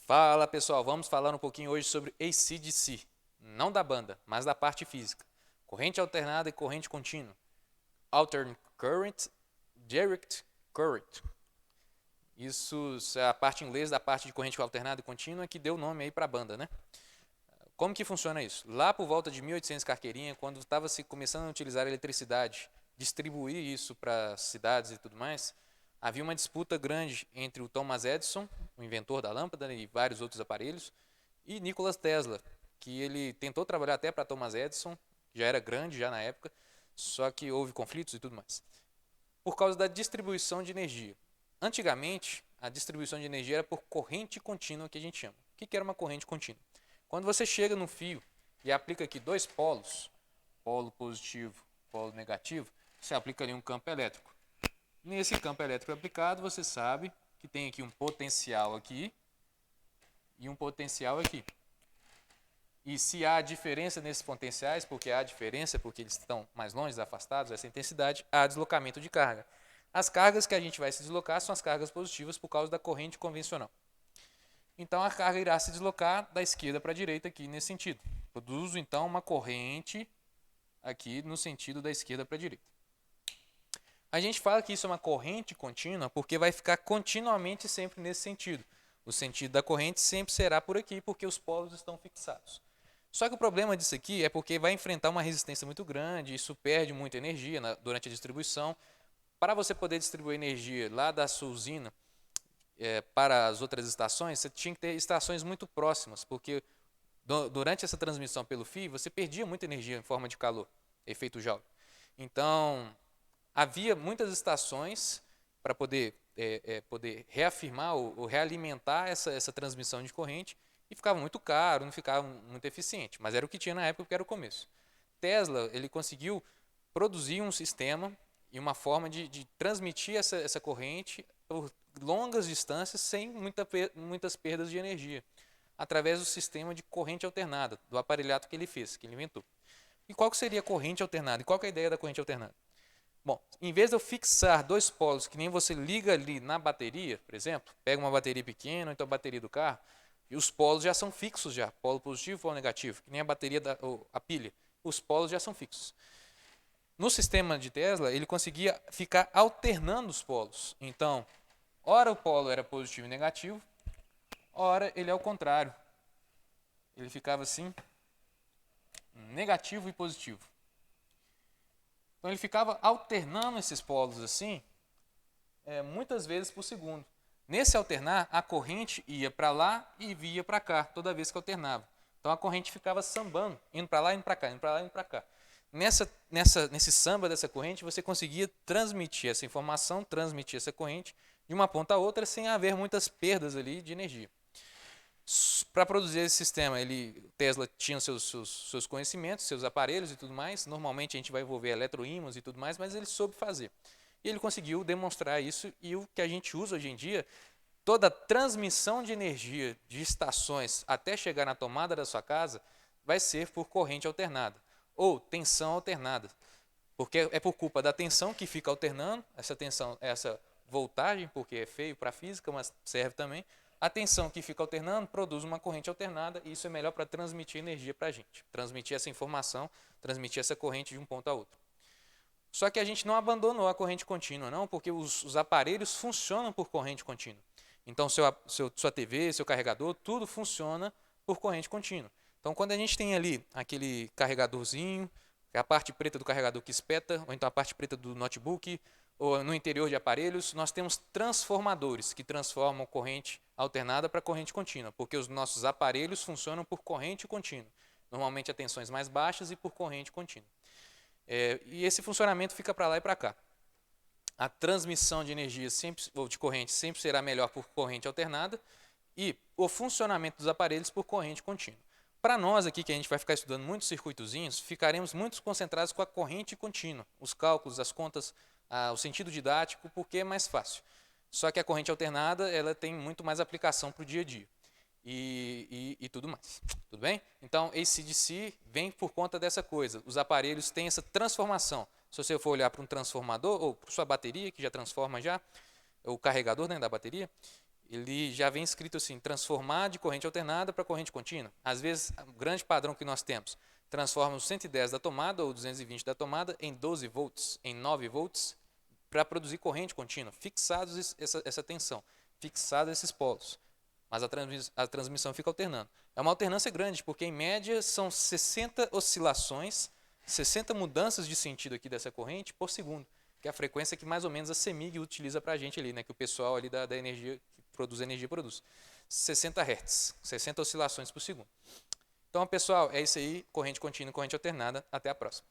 Fala pessoal, vamos falar um pouquinho hoje sobre AC/DC, não da banda, mas da parte física. Corrente alternada e corrente contínua. Alternate current, direct current. Isso é a parte em inglês da parte de corrente alternada e contínua que deu o nome aí para a banda, né? Como que funciona isso? Lá por volta de 1800 carqueirinha, quando estava se começando a utilizar a eletricidade, distribuir isso para cidades e tudo mais, havia uma disputa grande entre o Thomas Edison, o inventor da lâmpada e vários outros aparelhos, e Nikola Tesla, que ele tentou trabalhar até para Thomas Edison, já era grande já na época, só que houve conflitos e tudo mais. Por causa da distribuição de energia. Antigamente, a distribuição de energia era por corrente contínua, que a gente chama. O que era uma corrente contínua? Quando você chega no fio e aplica aqui dois polos, polo positivo, polo negativo, você aplica ali um campo elétrico. Nesse campo elétrico aplicado, você sabe que tem aqui um potencial aqui e um potencial aqui. E se há diferença nesses potenciais, porque há diferença, porque eles estão mais longe, afastados dessa intensidade, há deslocamento de carga. As cargas que a gente vai se deslocar são as cargas positivas por causa da corrente convencional. Então a carga irá se deslocar da esquerda para a direita aqui nesse sentido. Produzo então uma corrente aqui no sentido da esquerda para a direita. A gente fala que isso é uma corrente contínua porque vai ficar continuamente sempre nesse sentido. O sentido da corrente sempre será por aqui porque os polos estão fixados. Só que o problema disso aqui é porque vai enfrentar uma resistência muito grande, isso perde muita energia durante a distribuição. Para você poder distribuir energia lá da sua usina para as outras estações, você tinha que ter estações muito próximas, porque durante essa transmissão pelo fio, você perdia muita energia em forma de calor, efeito Joule. Então, havia muitas estações para poder reafirmar ou realimentar essa transmissão de corrente, e ficava muito caro, não ficava muito eficiente, mas era o que tinha na época, porque era o começo. Tesla ele conseguiu produzir um sistema e uma forma de transmitir essa corrente por longas distâncias sem muitas perdas de energia, através do sistema de corrente alternada, do aparelhado que ele fez, que ele inventou. E qual que seria a corrente alternada? E qual que é a ideia da corrente alternada? Bom, em vez de eu fixar dois polos, que nem você liga ali na bateria, por exemplo, pega uma bateria pequena, ou então a bateria do carro, e os polos já são fixos já, polo positivo e polo negativo, que nem a bateria a pilha, os polos já são fixos. No sistema de Tesla, ele conseguia ficar alternando os polos. Então, ora o polo era positivo e negativo, ora ele é o contrário. Ele ficava assim, negativo e positivo. Então ele ficava alternando esses polos assim, muitas vezes por segundo. Nesse alternar, a corrente ia para lá e via para cá, toda vez que alternava. Então a corrente ficava sambando, indo para lá, indo para cá, indo para lá, indo para cá. Nesse samba dessa corrente, você conseguia transmitir essa informação, transmitir essa corrente de uma ponta a outra sem haver muitas perdas ali de energia. Para produzir esse sistema, Tesla tinha seus conhecimentos, seus aparelhos e tudo mais. Normalmente a gente vai envolver eletroímãs e tudo mais, mas ele soube fazer. E ele conseguiu demonstrar isso, e o que a gente usa hoje em dia, toda a transmissão de energia de estações até chegar na tomada da sua casa vai ser por corrente alternada ou tensão alternada, porque é por culpa da tensão que fica alternando, essa tensão, essa voltagem, porque é feio para a física, mas serve também. A tensão que fica alternando produz uma corrente alternada, e isso é melhor para transmitir energia para a gente, transmitir essa informação, transmitir essa corrente de um ponto a outro. Só que a gente não abandonou a corrente contínua, não, porque os aparelhos funcionam por corrente contínua. Então, sua TV, seu carregador, tudo funciona por corrente contínua. Então, quando a gente tem ali aquele carregadorzinho, a parte preta do carregador que espeta, ou então a parte preta do notebook, ou no interior de aparelhos, nós temos transformadores que transformam corrente alternada para corrente contínua, porque os nossos aparelhos funcionam por corrente contínua, normalmente a tensões mais baixas e por corrente contínua. E esse funcionamento fica para lá e para cá. A transmissão de energia ou de corrente sempre será melhor por corrente alternada, e o funcionamento dos aparelhos por corrente contínua. Para nós aqui, que a gente vai ficar estudando muitos circuitozinhos, ficaremos muito concentrados com a corrente contínua, os cálculos, as contas, o sentido didático, porque é mais fácil. Só que a corrente alternada ela tem muito mais aplicação para o dia a dia e tudo mais. Tudo bem? Então, AC/DC vem por conta dessa coisa. Os aparelhos têm essa transformação. Se você for olhar para um transformador, ou para sua bateria, que já transforma já, o carregador, né, da bateria, ele já vem escrito assim, transformar de corrente alternada para corrente contínua. Às vezes, o grande padrão que nós temos, transforma os 110 da tomada ou 220 da tomada em 12 volts, em 9 volts, para produzir corrente contínua, fixados essa tensão, fixados esses polos. Mas a transmissão fica alternando. É uma alternância grande, porque em média são 60 oscilações, 60 mudanças de sentido aqui dessa corrente por segundo, que é a frequência que mais ou menos a CEMIG utiliza para a gente ali, né, que o pessoal ali da energia, que produz energia, produz. 60 Hz, 60 oscilações por segundo. Então, pessoal, é isso aí, corrente contínua e corrente alternada. Até a próxima.